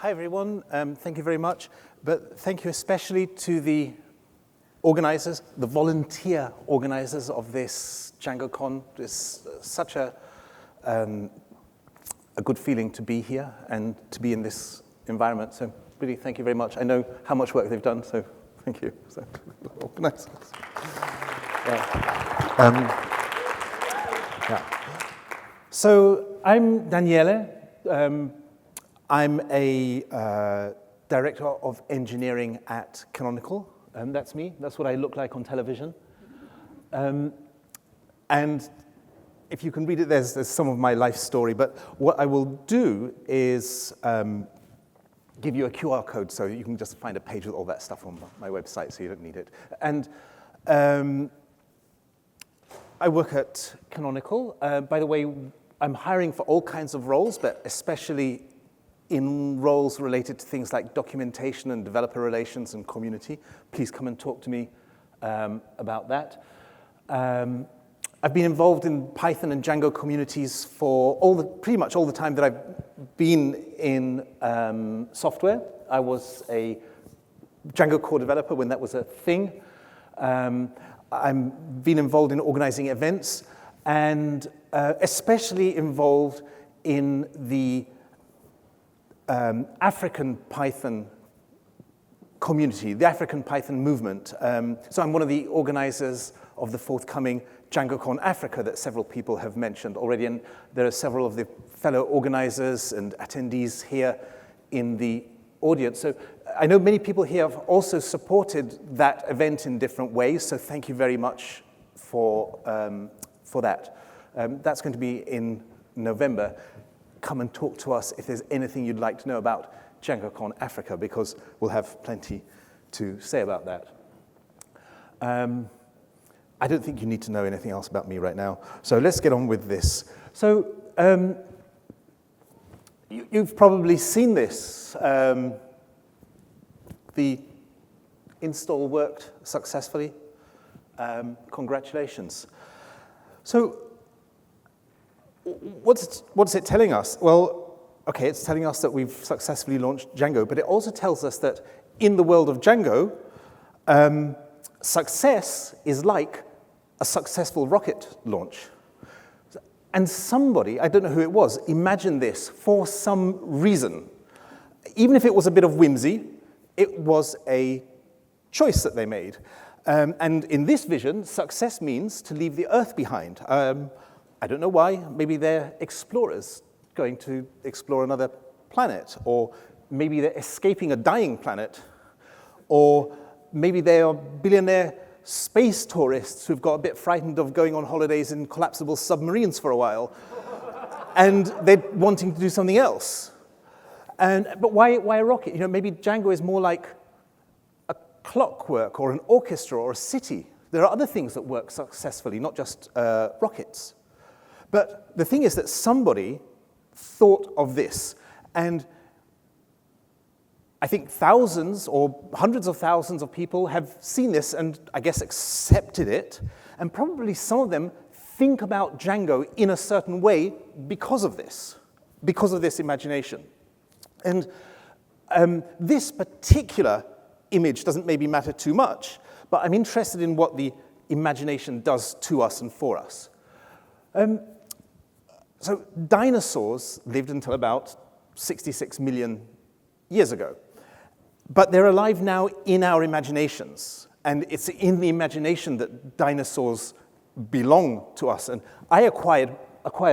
Hi, everyone. Thank you very much. But thank you especially to the organizers, the volunteer organizers of this DjangCon. It's such a good feeling to be here and to be in this environment. So really, thank you very much. I know how much work they've done, so thank you. So, organizers. So I'm Daniele. I'm a director of engineering at Canonical. That's me. That's what I look like on television. And if you can read it, there's some of my life story. But what I will do is give you a QR code so you can just find a page with all that stuff on my website, so you don't need it. And I work at Canonical. By the way, I'm hiring for all kinds of roles, but especially in roles related to things like documentation and developer relations and community. Please come and talk to me about that. I've been involved in Python and Django communities for pretty much all the time that I've been in software. I was a Django core developer when that was a thing. I've been involved in organizing events and especially involved in the African Python community, the African Python movement. So I'm one of the organizers of the forthcoming DjangCon Africa that several people have mentioned already, and there are several of the fellow organizers and attendees here in the audience. So I know many people here have also supported that event in different ways, so thank you very much for that. That's going to be in November. Come and talk to us if there's anything you'd like to know about DjangCon Africa, because we'll have plenty to say about that. I don't think you need to know anything else about me right now, so let's get on with this. So you've probably seen this. The install worked successfully. Congratulations. So what's it telling us? Well, okay, it's telling us that we've successfully launched Django, but it also tells us that in the world of Django, success is like a successful rocket launch. And somebody, I don't know who it was, imagined this for some reason. Even if it was a bit of whimsy, it was a choice that they made. And in this vision, success means to leave the Earth behind. I don't know why. Maybe they're explorers going to explore another planet, or maybe they're escaping a dying planet, or maybe they are billionaire space tourists who've got a bit frightened of going on holidays in collapsible submarines for a while, and they're wanting to do something else. But why a rocket? You know, maybe Django is more like a clockwork or an orchestra or a city. There are other things that work successfully, not just rockets. But the thing is that somebody thought of this, and I think thousands or hundreds of thousands of people have seen this and I guess accepted it, and probably some of them think about Django in a certain way because of this imagination. And this particular image doesn't maybe matter too much, but I'm interested in what the imagination does to us and for us. So dinosaurs lived until about 66 million years ago. But they're alive now in our imaginations. And it's in the imagination that dinosaurs belong to us. And I acquired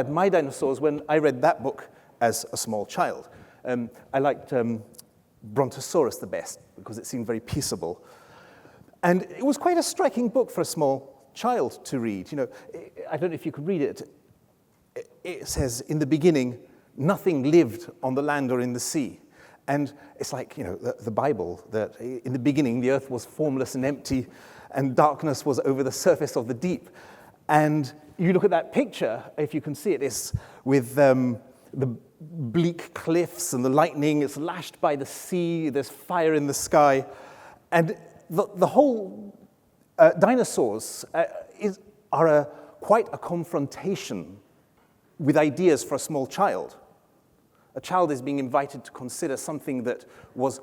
my dinosaurs when I read that book as a small child. I liked Brontosaurus the best because it seemed very peaceable. And it was quite a striking book for a small child to read. You know, I don't know if you could read it. It says, in the beginning, nothing lived on the land or in the sea. And it's like, you know, the Bible, that in the beginning, the earth was formless and empty, and darkness was over the surface of the deep. And you look at that picture, if you can see it, it's with the bleak cliffs and the lightning, it's lashed by the sea, there's fire in the sky. And the whole dinosaurs are quite a confrontation with ideas for a small child. A child is being invited to consider something that was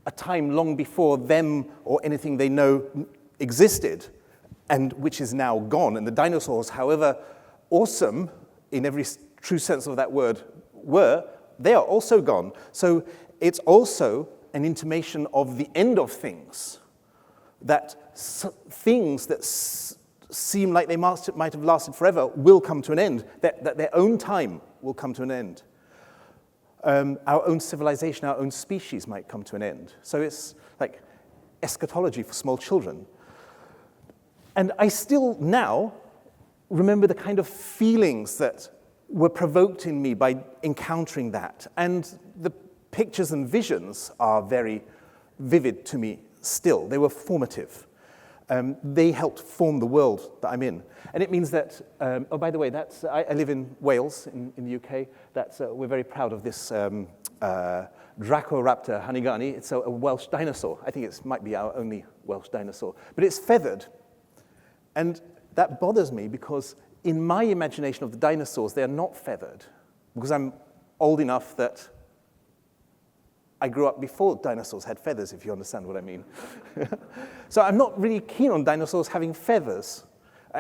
a time long before them or anything they know existed, and which is now gone. And the dinosaurs, however awesome, in every true sense of that word, they are also gone. So it's also an intimation of the end of things, that things that seem like they might have lasted forever will come to an end, that their own time will come to an end. Our own civilization, our own species might come to an end. So it's like eschatology for small children. And I still now remember the kind of feelings that were provoked in me by encountering that. And the pictures and visions are very vivid to me still. They were formative. They helped form the world that I'm in. And it means that, oh, by the way, I live in Wales, in the UK. We're very proud of this Dracoraptor hanigani. It's a Welsh dinosaur. I think it might be our only Welsh dinosaur. But it's feathered. And that bothers me because in my imagination of the dinosaurs, they are not feathered, because I'm old enough that I grew up before dinosaurs had feathers, if you understand what I mean. So I'm not really keen on dinosaurs having feathers.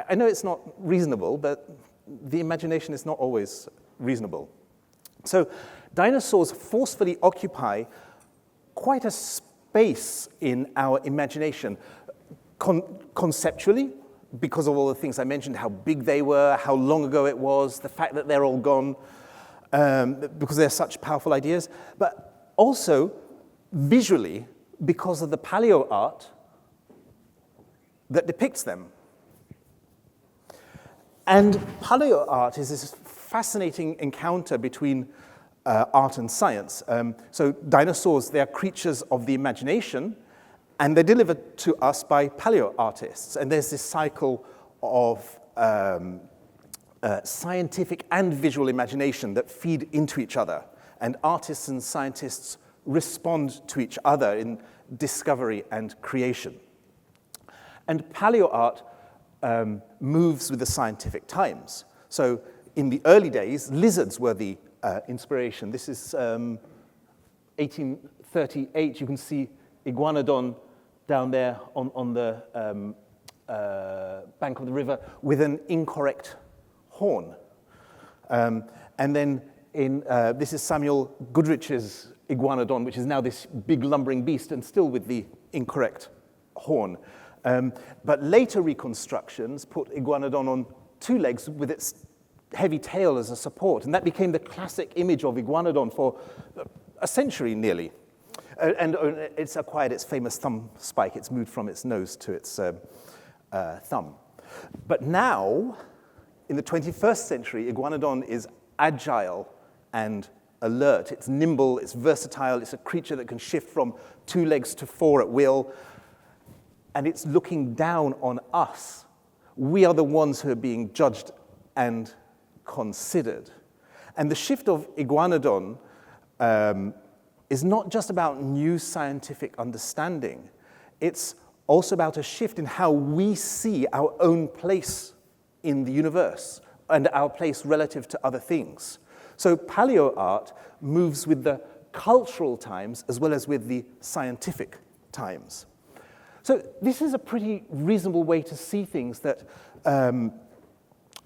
I know it's not reasonable, but the imagination is not always reasonable. So dinosaurs forcefully occupy quite a space in our imagination, conceptually, because of all the things I mentioned, how big they were, how long ago it was, the fact that they're all gone, because they're such powerful ideas, but also visually because of the paleo art that depicts them. And paleo art is this fascinating encounter between art and science. So dinosaurs, they are creatures of the imagination, and they're delivered to us by paleo artists. And there's this cycle of scientific and visual imagination that feed into each other. And artists and scientists respond to each other in discovery and creation. And paleo art moves with the scientific times. So in the early days, lizards were the inspiration. This is 1838. You can see Iguanodon down there on the bank of the river with an incorrect horn. And then this is Samuel Goodrich's Iguanodon, which is now this big lumbering beast and still with the incorrect horn. But later reconstructions put Iguanodon on two legs with its heavy tail as a support, and that became the classic image of Iguanodon for a century nearly. And it's acquired its famous thumb spike. It's moved from its nose to its thumb. But now, in the 21st century, Iguanodon is agile and alert. It's nimble, it's versatile, it's a creature that can shift from 2 legs to 4 at will, and it's looking down on us. We are the ones who are being judged and considered. And the shift of Iguanodon is not just about new scientific understanding. It's also about a shift in how we see our own place in the universe and our place relative to other things. So paleo art moves with the cultural times as well as with the scientific times. So this is a pretty reasonable way to see things, that the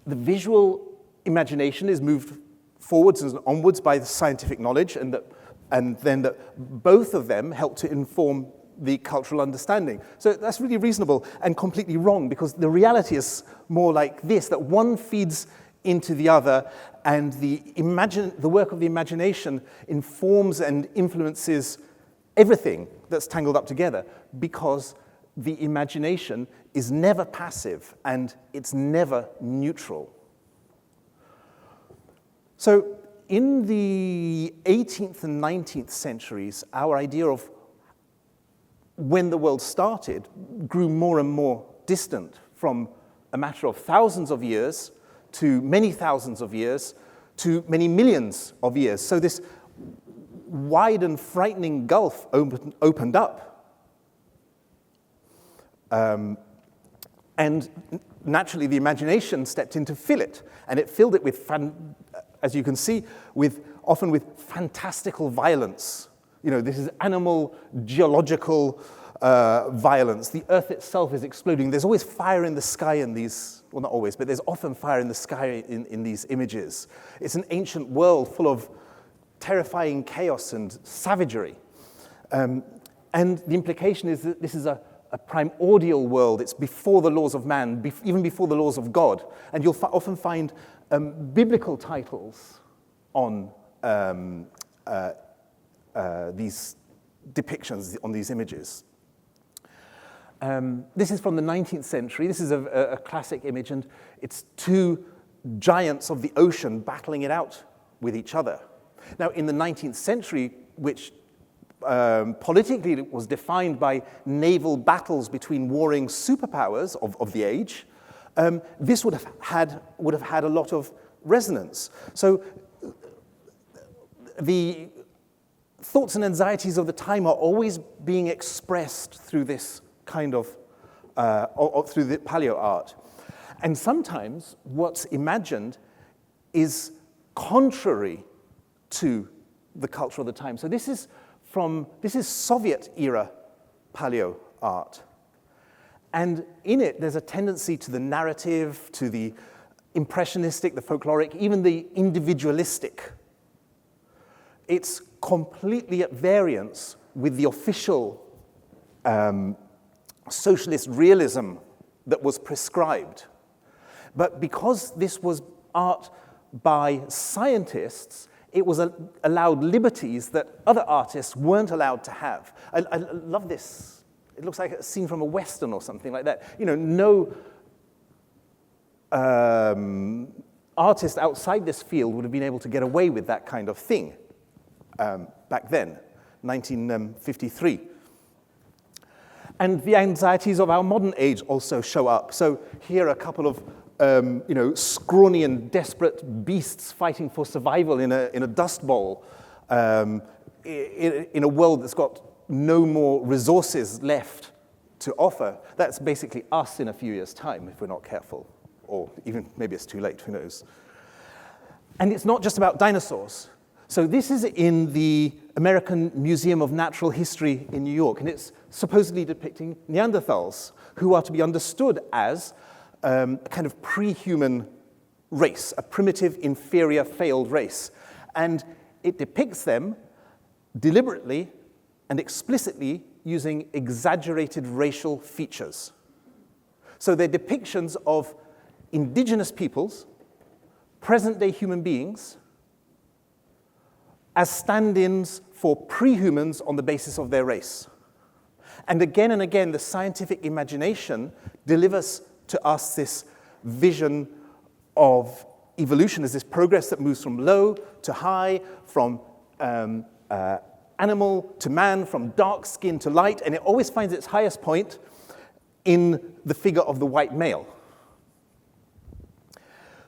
visual imagination is moved forwards and onwards by the scientific knowledge, and then that both of them help to inform the cultural understanding. So that's really reasonable and completely wrong, because the reality is more like this, that one feeds into the other, and the work of the imagination informs and influences everything that's tangled up together, because the imagination is never passive and it's never neutral. So in the 18th and 19th centuries, our idea of when the world started grew more and more distant, from a matter of thousands of years to many thousands of years to many millions of years. So this wide and frightening gulf opened up. And naturally, the imagination stepped in to fill it, and it filled it with as you can see, often with fantastical violence. You know, this is animal, geological violence. The earth itself is exploding. There's always fire in the sky in these, well, not always, but there's often fire in the sky in these images. It's an ancient world full of terrifying chaos and savagery. And the implication is that this is a primordial world. It's before the laws of man, even before the laws of God. And you'll often find biblical titles on these depictions, on these images. This is from the 19th century. This is a classic image, and it's two giants of the ocean battling it out with each other. Now, in the 19th century, which politically it was defined by naval battles between warring superpowers of the age, this would have had a lot of resonance. So the thoughts and anxieties of the time are always being expressed through this kind of, or through the paleo art. And sometimes what's imagined is contrary to the culture of the time. So this is Soviet-era paleo art. And in it, there's a tendency to the narrative, to the impressionistic, the folkloric, even the individualistic. It's completely at variance with the official socialist realism that was prescribed. But because this was art by scientists, it was allowed liberties that other artists weren't allowed to have. I love this. It looks like a scene from a Western or something like that. You know, no artist outside this field would have been able to get away with that kind of thing back then, 1953. And the anxieties of our modern age also show up. So here are a couple of scrawny and desperate beasts fighting for survival in a dust bowl in a world that's got no more resources left to offer. That's basically us in a few years' time if we're not careful, or even maybe it's too late, who knows. And it's not just about dinosaurs. So this is in the American Museum of Natural History in New York, and it's supposedly depicting Neanderthals, who are to be understood as a kind of pre-human race, a primitive, inferior, failed race. And it depicts them deliberately and explicitly using exaggerated racial features. So they're depictions of indigenous peoples, present-day human beings, as stand-ins for pre-humans on the basis of their race. And again, the scientific imagination delivers to us this vision of evolution as this progress that moves from low to high, from animal to man, from dark skin to light, and it always finds its highest point in the figure of the white male.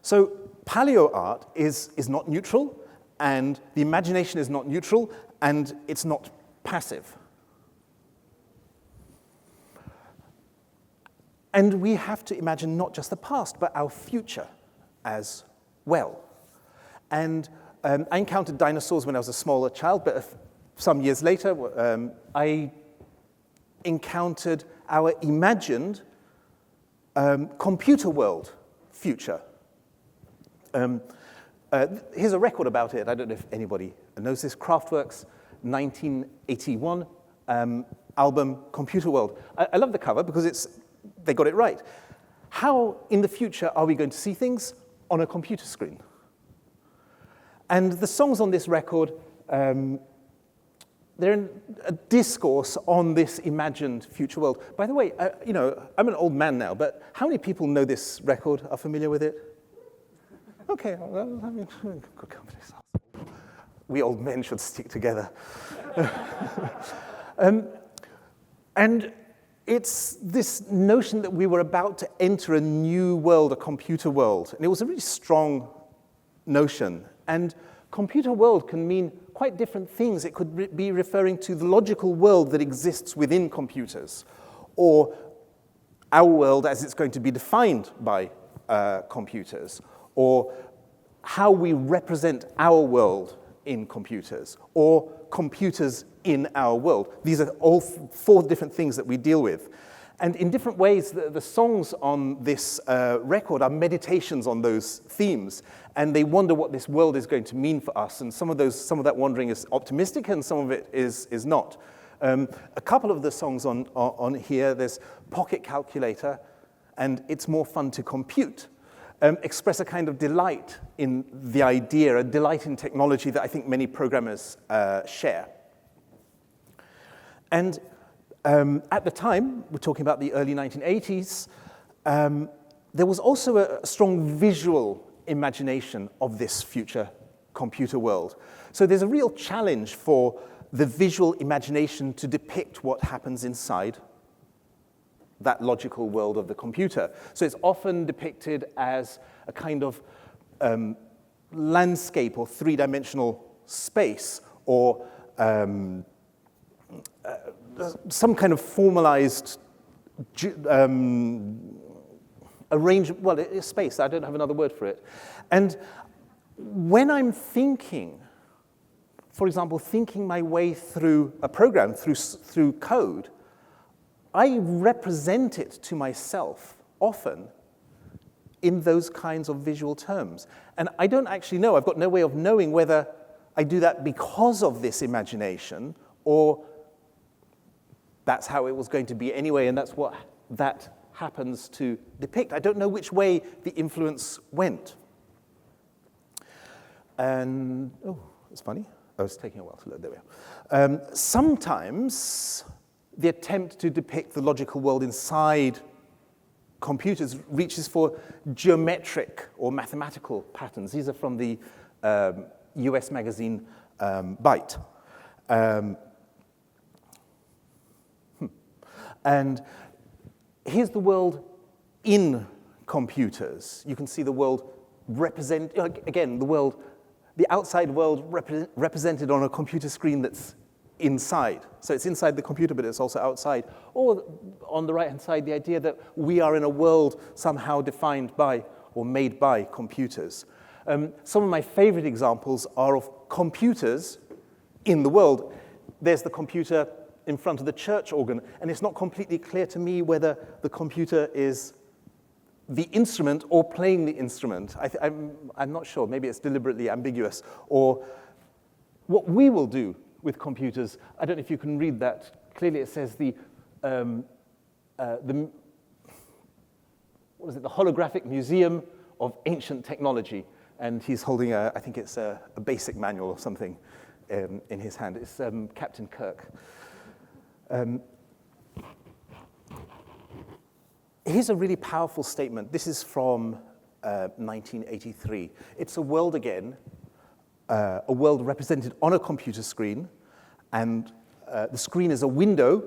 So paleo art is not neutral, and the imagination is not neutral, and it's not passive. And we have to imagine not just the past, but our future as well. And I encountered dinosaurs when I was a smaller child, but some years later, I encountered our imagined computer world future. Here's a record about it. I don't know if anybody knows this. Kraftwerk's 1981 album, Computer World. I love the cover because they got it right. How, in the future, are we going to see things on a computer screen? And the songs on this record, they're in a discourse on this imagined future world. By the way, I'm an old man now, but how many people know this record, are familiar with it? Okay, well, I mean, good company. We old men should stick together. And it's this notion that we were about to enter a new world, a computer world. And it was a really strong notion. And computer world can mean quite different things. It could be referring to the logical world that exists within computers, or our world as it's going to be defined by computers, or how we represent our world in computers, or computers in our world. These are all four different things that we deal with. And in different ways, the songs on this record are meditations on those themes, and they wonder what this world is going to mean for us. And some of that wondering is optimistic, and some of it is not. A couple of the songs on here, there's Pocket Calculator, and It's More Fun to Compute, express a kind of delight in the idea, a delight in technology that I think many programmers share. And at the time, we're talking about the early 1980s, there was also a strong visual imagination of this future computer world. So there's a real challenge for the visual imagination to depict what happens inside that logical world of the computer. So it's often depicted as a kind of landscape or three-dimensional space, or some kind of formalized arrangement. Well, it's space. I don't have another word for it. And when I'm thinking, for example, thinking my way through a program, through code, I represent it to myself often in those kinds of visual terms. And I don't actually know, I've got no way of knowing whether I do that because of this imagination, or that's how it was going to be anyway, and that's what that happens to depict. I don't know which way the influence went. And, oh, it's funny. Oh, it's taking a while to load. There we are. Sometimes the attempt to depict the logical world inside computers reaches for geometric or mathematical patterns. These are from the US magazine Byte. And here's the world in computers. You can see the world again, the outside world represented on a computer screen that's inside. So it's inside the computer, but it's also outside. Or on the right-hand side, the idea that we are in a world somehow defined by or made by computers. Some of my favorite examples are of computers in the world. There's the computer in front of the church organ, and it's not completely clear to me whether the computer is the instrument or playing the instrument. I'm not sure. Maybe it's deliberately ambiguous. Or what we will do with computers, I don't know if you can read that. Clearly it says the Holographic Museum of Ancient Technology. And he's holding I think it's a basic manual or something in his hand. It's Captain Kirk. Here's a really powerful statement. This is from 1983. It's a world again, a world represented on a computer screen, and the screen is a window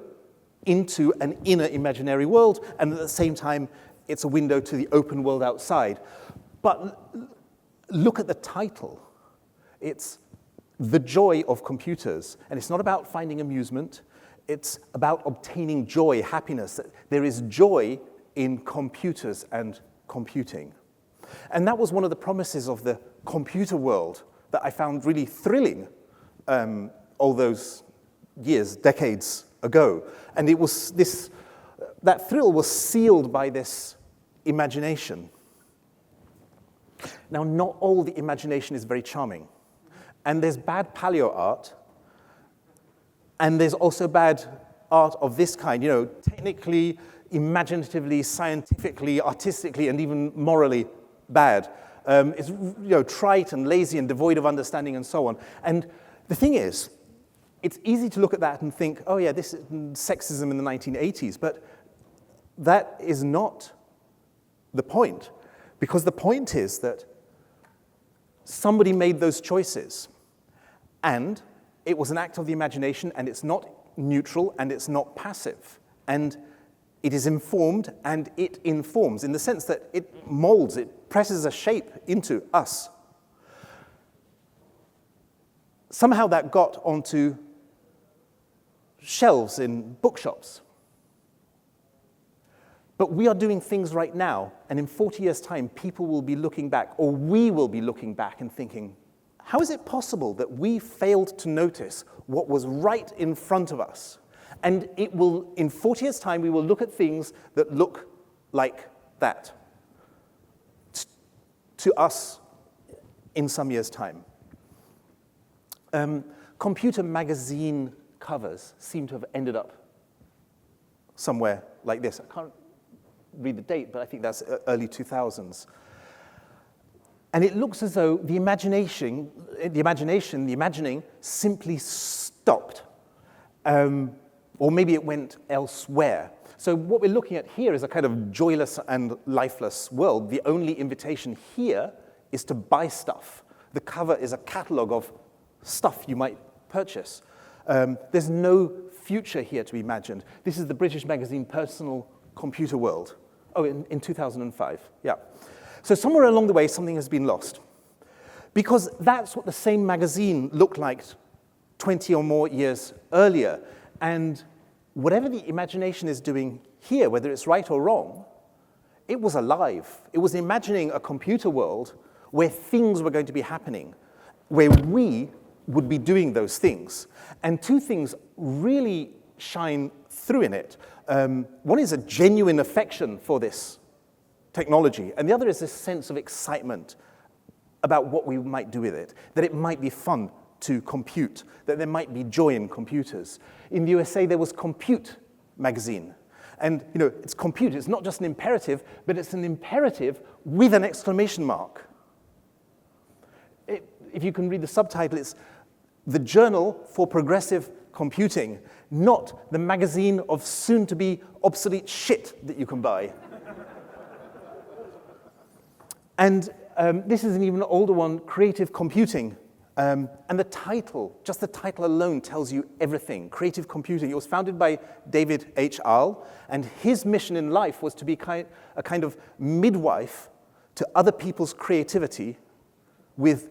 into an inner imaginary world, and at the same time, it's a window to the open world outside. But look at the title. It's The Joy of Computers, and it's not about finding amusement. It's about obtaining joy, happiness. There is joy in computers and computing. And that was one of the promises of the computer world that I found really thrilling all those years, decades ago. And it was that thrill was sealed by this imagination. Now, not all the imagination is very charming. And there's bad paleo art, and there's also bad art of this kind, technically, imaginatively, scientifically, artistically, and even morally bad. It's trite and lazy and devoid of understanding and so on. And the thing is, it's easy to look at that and think, oh yeah, this is sexism in the 1980s, but that is not the point. Because the point is that somebody made those choices, and it was an act of the imagination, and it's not neutral, and it's not passive. And it is informed, and it informs, in the sense that it molds, it presses a shape into us. Somehow that got onto shelves in bookshops. But But we are doing things right now, and in 40 years' time, people will be looking back, or we will be looking back and thinking, how is it possible that we failed to notice what was right in front of us? And it will, in 40 years' time, we will look at things that look like that to us in some years' time. Computer magazine covers seem to have ended up somewhere like this. I can't read the date, but I think that's early 2000s. And it looks as though the imagining simply stopped. Or maybe it went elsewhere. So what we're looking at here is a kind of joyless and lifeless world. The only invitation here is to buy stuff. The cover is a catalog of stuff you might purchase. There's no future here to be imagined. This is the British magazine Personal Computer World. Oh, in 2005, yeah. So somewhere along the way, something has been lost. Because that's what the same magazine looked like 20 or more years earlier. And whatever the imagination is doing here, whether it's right or wrong, it was alive. It was imagining a computer world where things were going to be happening, where we would be doing those things. And two things really shine through in it. One is a genuine affection for this technology, and the other is this sense of excitement about what we might do with it, that it might be fun to compute, that there might be joy in computers. In the USA, there was Compute magazine. And, it's compute. It's not just an imperative, but it's an imperative with an exclamation mark. If you can read the subtitle, it's the Journal for Progressive Computing, not the magazine of soon-to-be obsolete shit that you can buy. And this is an even older one, Creative Computing. And the title, just the title alone tells you everything. Creative Computing. It was founded by David H. Arl, and his mission in life was to be a kind of midwife to other people's creativity with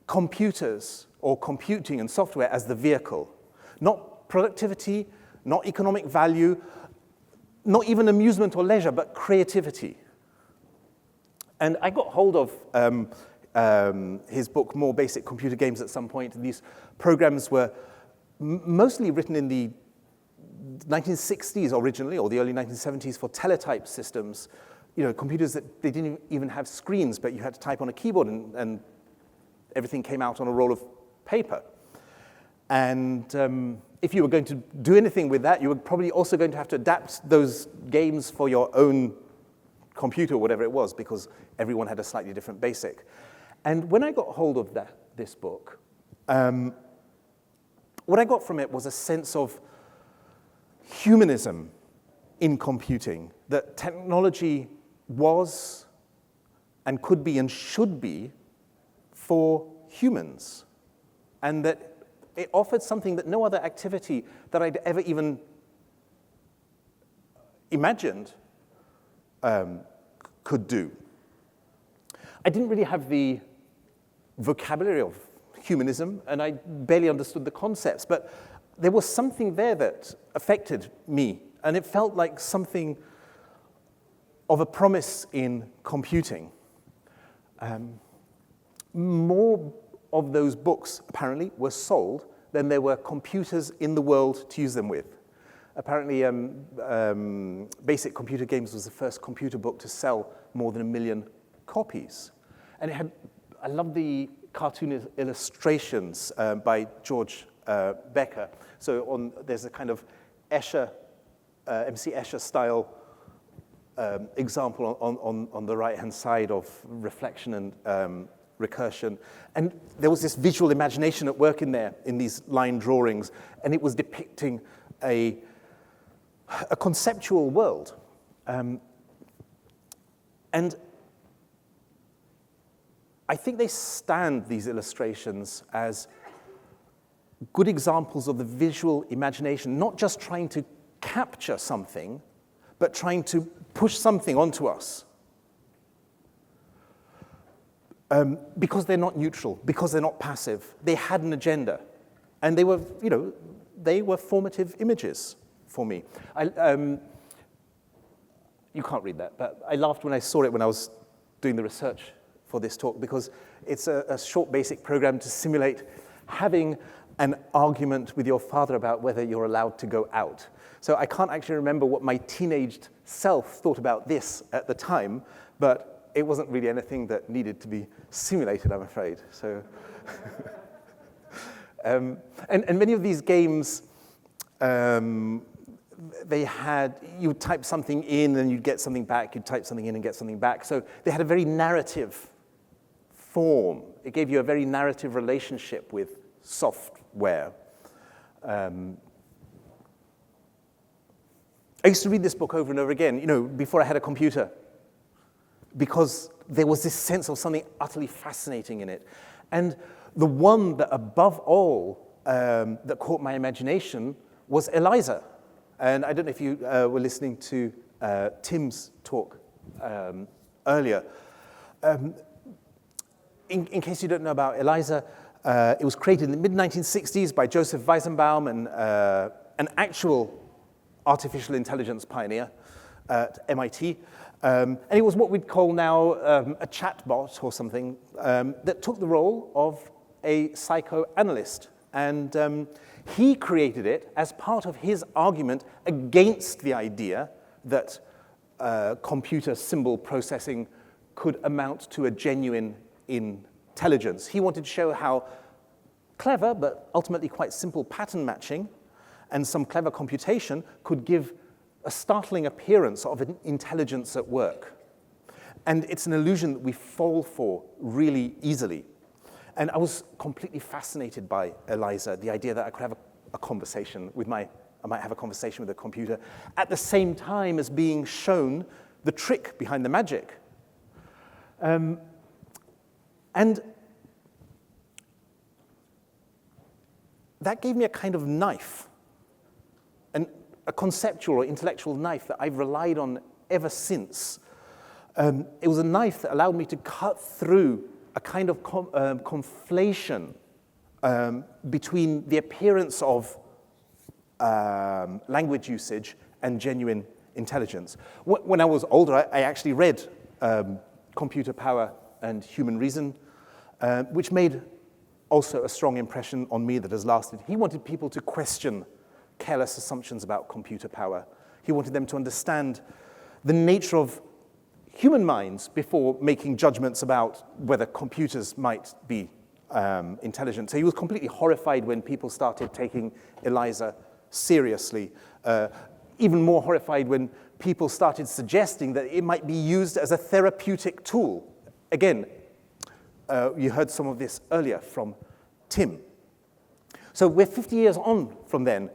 computers or computing and software as the vehicle. Not productivity, not economic value, not even amusement or leisure, but creativity. And I got hold of his book, More Basic Computer Games, at some point. And these programs were mostly written in the 1960s originally, or the early 1970s, for teletype systems. Computers that they didn't even have screens, but you had to type on a keyboard and everything came out on a roll of paper. And if you were going to do anything with that, you were probably also going to have to adapt those games for your own computer or whatever it was, because everyone had a slightly different basic. And when I got hold of this book, what I got from it was a sense of humanism in computing, that technology was and could be and should be for humans, and that it offered something that no other activity that I'd ever even imagined could do. I didn't really have the vocabulary of humanism, and I barely understood the concepts, but there was something there that affected me, and it felt like something of a promise in computing. More of those books, apparently, were sold than there were computers in the world to use them with. Apparently, Basic Computer Games was the first computer book to sell more than 1 million copies. And I love the cartoon illustrations by George Becker. So there's a kind of Escher, MC Escher style example on the right-hand side of reflection and recursion. And there was this visual imagination at work in there, in these line drawings, and it was depicting a conceptual world. And I think they stand, these illustrations, as good examples of the visual imagination, not just trying to capture something, but trying to push something onto us. Because they're not neutral, because they're not passive. They had an agenda. And they were formative images for me. you can't read that, but I laughed when I saw it when I was doing the research for this talk, because it's a short basic program to simulate having an argument with your father about whether you're allowed to go out. So I can't actually remember what my teenaged self thought about this at the time, but it wasn't really anything that needed to be simulated, I'm afraid. So, and many of these games, they had, you would type something in and you'd get something back, you'd type something in and get something back. So they had a very narrative form. It gave you a very narrative relationship with software. I used to read this book over and over again, before I had a computer, because there was this sense of something utterly fascinating in it. And the one that above all that caught my imagination was ELIZA. And I don't know if you were listening to Tim's talk earlier. In case you don't know about ELIZA, it was created in the mid-1960s by Joseph Weizenbaum, and an actual artificial intelligence pioneer at MIT. And it was what we'd call now a chatbot or something that took the role of a psychoanalyst. And he created it as part of his argument against the idea that computer symbol processing could amount to a genuine intelligence. He wanted to show how clever, but ultimately quite simple pattern matching and some clever computation could give a startling appearance of an intelligence at work. And it's an illusion that we fall for really easily. And I was completely fascinated by ELIZA, the idea that I could have a conversation with I might have a conversation with a computer at the same time as being shown the trick behind the magic. And that gave me a kind of knife, a conceptual or intellectual knife that I've relied on ever since. It was a knife that allowed me to cut through a kind of conflation between the appearance of language usage and genuine intelligence. When I was older, I actually read Computer Power and Human Reason, which made also a strong impression on me that has lasted. He wanted people to question careless assumptions about computer power. He wanted them to understand the nature of human minds before making judgments about whether computers might be intelligent. So he was completely horrified when people started taking ELIZA seriously. Even more horrified when people started suggesting that it might be used as a therapeutic tool. Again, you heard some of this earlier from Tim. So we're 50 years on from then,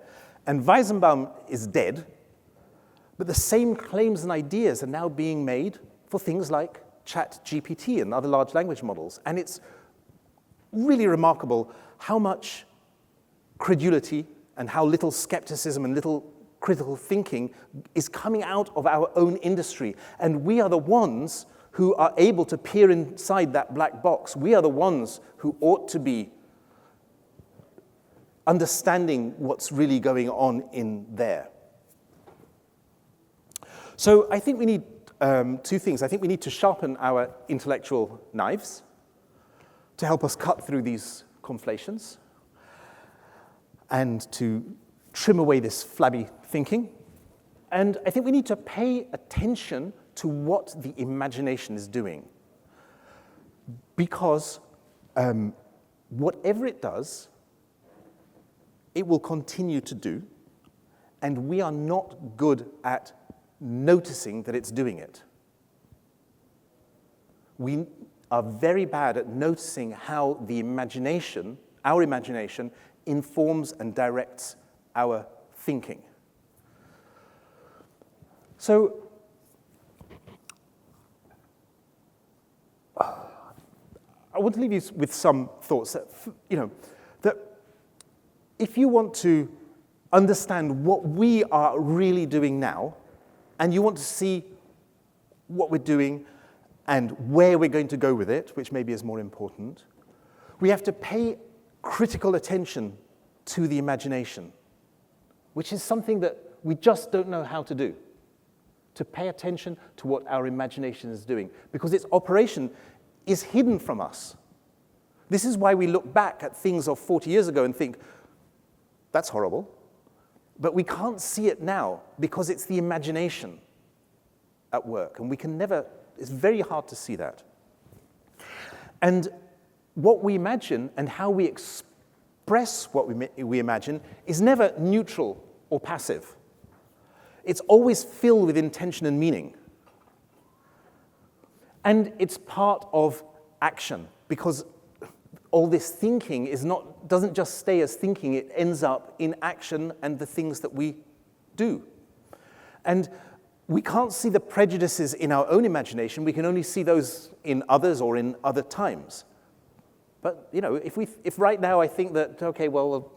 and Weizenbaum is dead, but the same claims and ideas are now being made for things like ChatGPT and other large language models. And it's really remarkable how much credulity and how little skepticism and little critical thinking is coming out of our own industry. And we are the ones who are able to peer inside that black box. We are the ones who ought to be understanding what's really going on in there. So I think we need two things. I think we need to sharpen our intellectual knives to help us cut through these conflations and to trim away this flabby thinking. And I think we need to pay attention to what the imagination is doing. Because whatever it does, it will continue to do, and we are not good at noticing that it's doing it. We are very bad at noticing how the imagination, our imagination, informs and directs our thinking. So, I want to leave you with some thoughts that, that if you want to understand what we are really doing now, and you want to see what we're doing and where we're going to go with it, which maybe is more important, we have to pay critical attention to the imagination, which is something that we just don't know how to do. to pay attention to what our imagination is doing, because its operation is hidden from us. This is why we look back at things of 40 years ago and think, that's horrible. But we can't see it now because it's the imagination at work, and we can never, it's very hard to see that. And what we imagine and how we express what we imagine is never neutral or passive. It's always filled with intention and meaning. And it's part of action, because all this thinking doesn't just stay as thinking, it ends up in action and the things that we do. And we can't see the prejudices in our own imagination, we can only see those in others or in other times. But, if right now I think that, okay, well,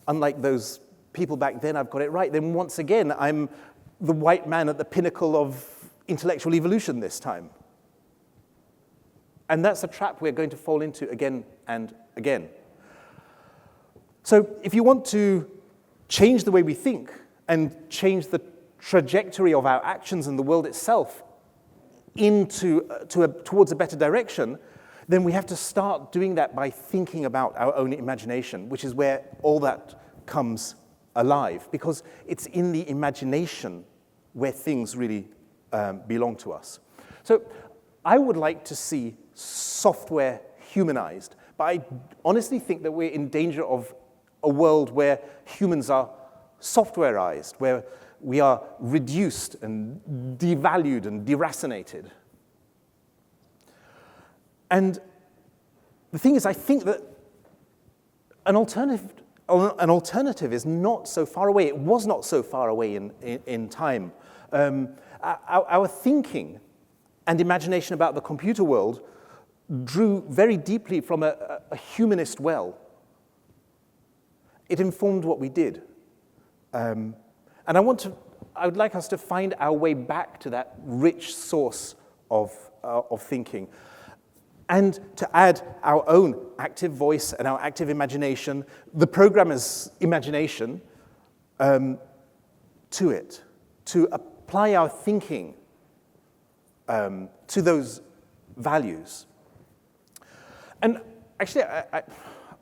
unlike those people back then, I've got it right, then once again, I'm the white man at the pinnacle of intellectual evolution this time. And that's a trap we're going to fall into again and again. So if you want to change the way we think and change the trajectory of our actions and the world itself towards a better direction, then we have to start doing that by thinking about our own imagination, which is where all that comes alive, because it's in the imagination where things really belong to us. So I would like to see software humanized, but I honestly think that we're in danger of a world where humans are softwareized, where we are reduced and devalued and deracinated. And the thing is, I think that an alternative is not so far away. It was not so far away in time. Our thinking and imagination about the computer world drew very deeply from a humanist well. It informed what we did. And I would like us to find our way back to that rich source of thinking, and to add our own active voice and our active imagination, the programmer's imagination, to it, to apply our thinking to those values. And actually,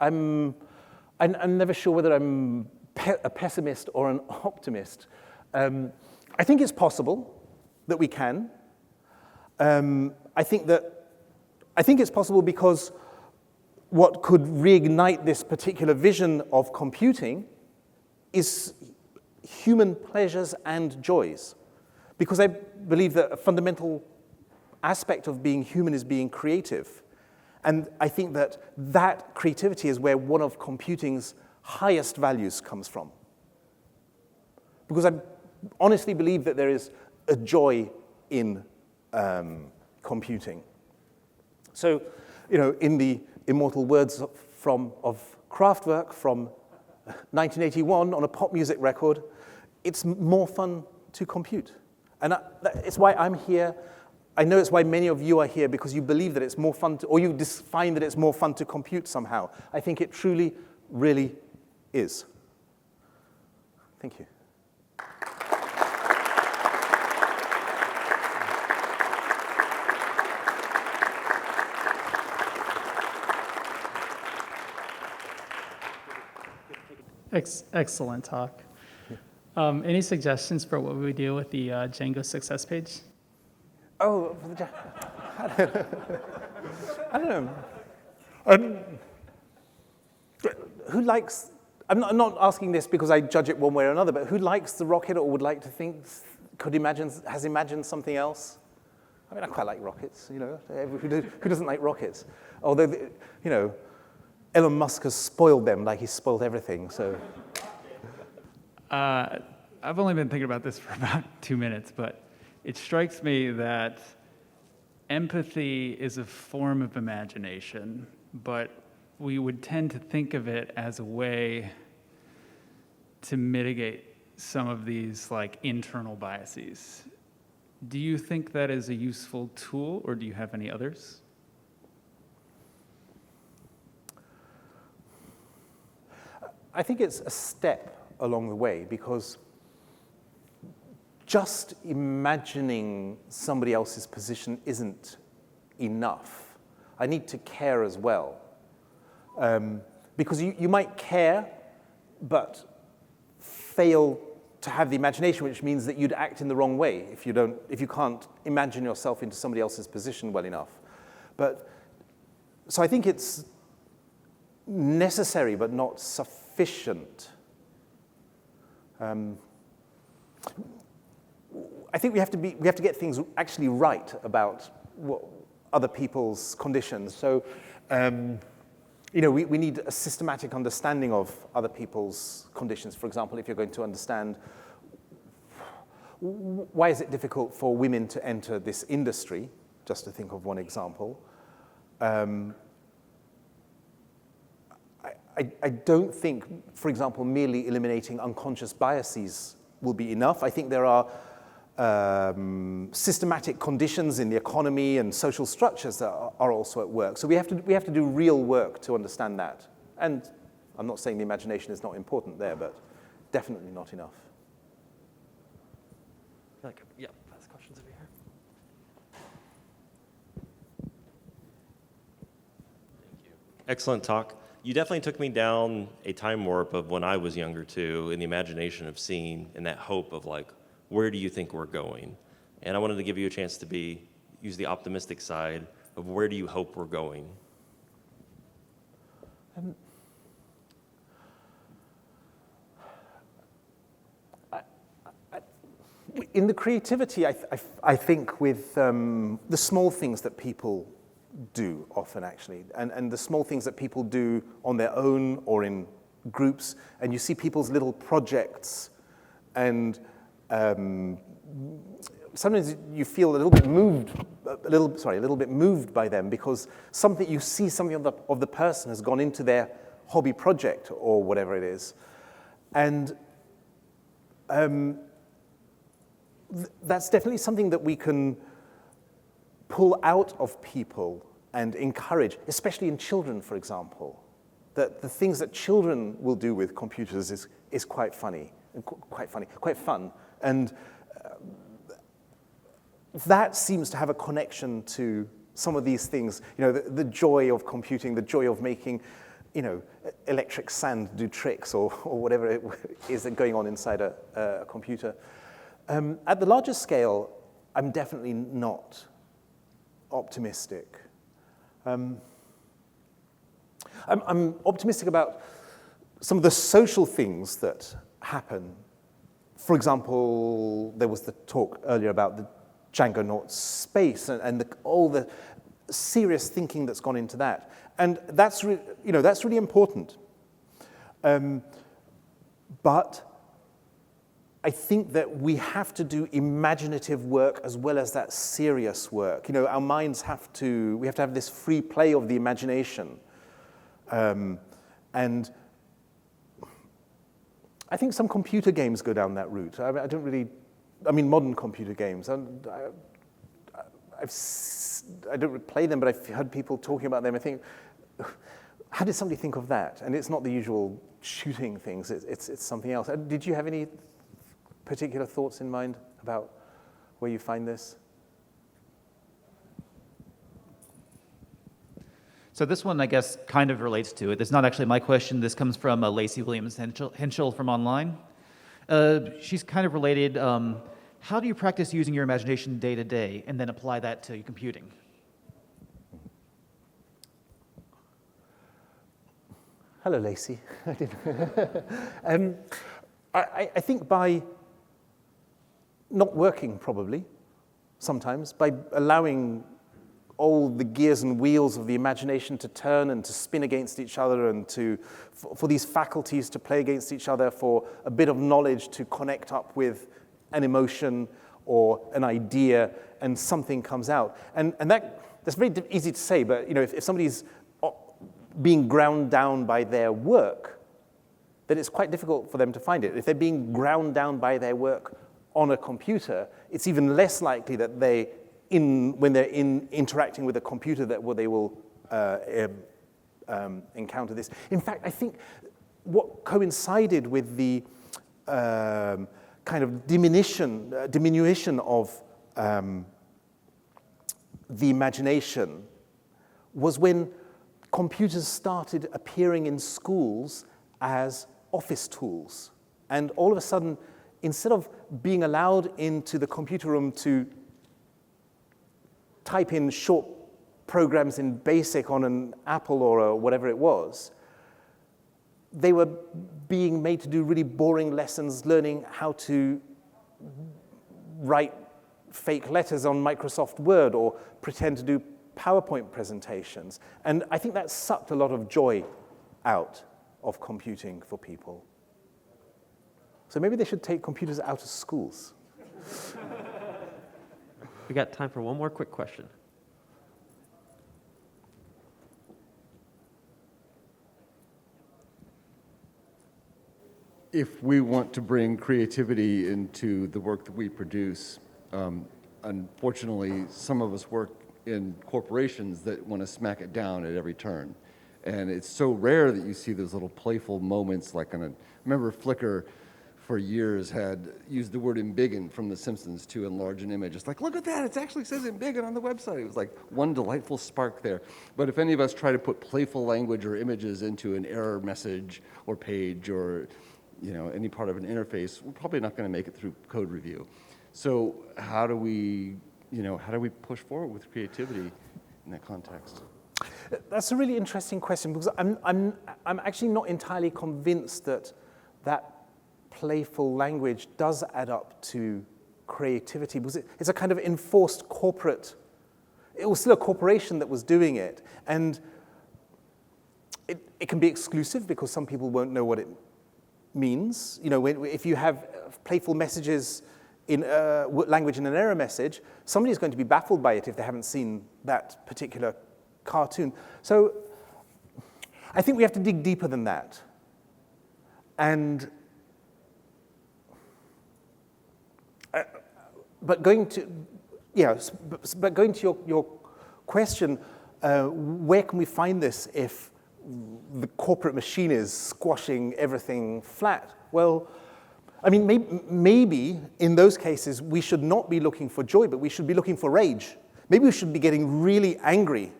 I'm never sure whether I'm a pessimist or an optimist. I think it's possible that we can. I think it's possible because what could reignite this particular vision of computing is human pleasures and joys. Because I believe that a fundamental aspect of being human is being creative. And I think that creativity is where one of computing's highest values comes from. Because I honestly believe that there is a joy in computing. So, in the immortal words of Kraftwerk from 1981 on a pop music record, it's more fun to compute. And it's why I'm here. I know it's why many of you are here, because you believe that it's more fun or you find that it's more fun to compute somehow. I think it truly, really is. Thank you. Excellent talk. Any suggestions for what we would do with the Django success page? Oh, I don't know. Who likes, I'm not asking this because I judge it one way or another, but who likes the rocket or would like to think, has imagined something else? I mean, I quite like rockets, Who doesn't like rockets? Although, Elon Musk has spoiled them like he's spoiled everything, so. I've only been thinking about this for about 2 minutes, but it strikes me that empathy is a form of imagination, but we would tend to think of it as a way to mitigate some of these internal biases. Do you think that is a useful tool, or do you have any others? I think it's a step along the way, because just imagining somebody else's position isn't enough. I need to care as well. Because you might care, but fail to have the imagination, which means that you'd act in the wrong way if you can't imagine yourself into somebody else's position well enough. So I think it's necessary but not sufficient. I think we have to get things actually right about other people's conditions. So, we need a systematic understanding of other people's conditions. For example, if you're going to understand why is it difficult for women to enter this industry, just to think of one example. I don't think, for example, merely eliminating unconscious biases will be enough. I think there are systematic conditions in the economy and social structures that are also at work. So we have to do real work to understand that. And I'm not saying the imagination is not important there, but definitely not enough. Yeah, last questions over here. Thank you. Excellent talk. You definitely took me down a time warp of when I was younger too, in the imagination of seeing and that hope of like, where do you think we're going? And I wanted to give you a chance to use the optimistic side of where do you hope we're going? In the creativity, I think with the small things that people do often actually, and the small things that people do on their own or in groups, and you see people's little projects, and sometimes you feel a little bit moved by them because you see something of the person has gone into their hobby project or whatever it is, and that's definitely something that we can pull out of people and encourage, especially in children, for example. That the things that children will do with computers is quite funny, quite fun. And that seems to have a connection to some of these things. The joy of computing, the joy of making, electric sand do tricks or whatever it is going on inside a computer. At the larger scale, I'm definitely not optimistic. I'm optimistic about some of the social things that happen. For example, there was the talk earlier about the DjangCon space and all the serious thinking that's gone into that, and that's really important. But I think that we have to do imaginative work as well as that serious work. Our minds we have to have this free play of the imagination. And I think some computer games go down that route. Modern computer games. I don't play them, but I've heard people talking about them. I think, how did somebody think of that? And it's not the usual shooting things, it's something else. Did you have any particular thoughts in mind about where you find this? So this one, I guess, kind of relates to it. It's not actually my question. This comes from Lacey Williams-Henschel from online. She's kind of related. How do you practice using your imagination day to day and then apply that to computing? Hello, Lacey. I think by not working, probably, sometimes, by allowing all the gears and wheels of the imagination to turn and to spin against each other and for these faculties to play against each other, for a bit of knowledge to connect up with an emotion or an idea, and something comes out. And that's very easy to say, but if somebody's being ground down by their work, then it's quite difficult for them to find it. If they're being ground down by their work on a computer, it's even less likely that when they're interacting with a computer that they will encounter this. In fact, I think what coincided with the kind of diminution of the imagination was when computers started appearing in schools as office tools. And all of a sudden, instead of being allowed into the computer room to type in short programs in BASIC on an Apple or whatever it was, they were being made to do really boring lessons, learning how to write fake letters on Microsoft Word or pretend to do PowerPoint presentations. And I think that sucked a lot of joy out of computing for people. So maybe they should take computers out of schools. We got time for one more quick question. If we want to bring creativity into the work that we produce, unfortunately, some of us work in corporations that want to smack it down at every turn. And it's so rare that you see those little playful moments like I remember Flickr for years had used the word embiggen from The Simpsons to enlarge an image. It's like, look at that, it actually says embiggen on the website. It was like one delightful spark there. But if any of us try to put playful language or images into an error message or page or any part of an interface, we're probably not going to make it through code review. So how do we push forward with creativity in that context? That's a really interesting question because I'm actually not entirely convinced that playful language does add up to creativity because it's a kind of enforced corporate. It was still a corporation that was doing it, and it can be exclusive because some people won't know what it means. If you have playful messages in language in an error message, somebody's going to be baffled by it if they haven't seen that particular cartoon. So I think we have to dig deeper than that. But going to your question, where can we find this if the corporate machine is squashing everything flat? Well, I mean, maybe in those cases we should not be looking for joy, but we should be looking for rage. Maybe we should be getting really angry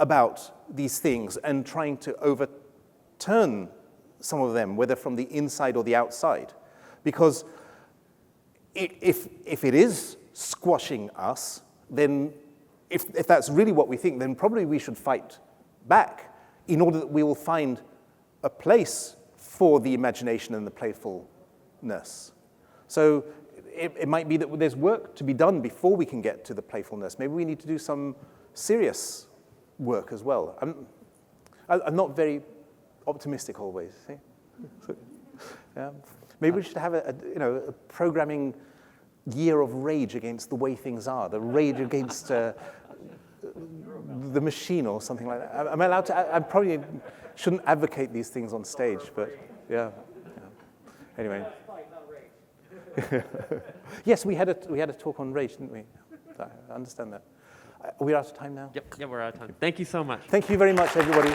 about these things and trying to overturn some of them, whether from the inside or the outside. Because if it is squashing us, then if that's really what we think, then probably we should fight back in order that we will find a place for the imagination and the playfulness. So it might be that there's work to be done before we can get to the playfulness. Maybe we need to do some serious work as well. I'm not very optimistic always. See? So, yeah. Maybe we should have a programming year of rage against the way things are, the rage against the machine or something like that. Am I allowed to? I probably shouldn't advocate these things on stage, but yeah. Anyway. Yes, we had a talk on rage, didn't we? I understand that. Are we out of time now? Yep, we're out of time. Thank you so much. Thank you very much, everybody.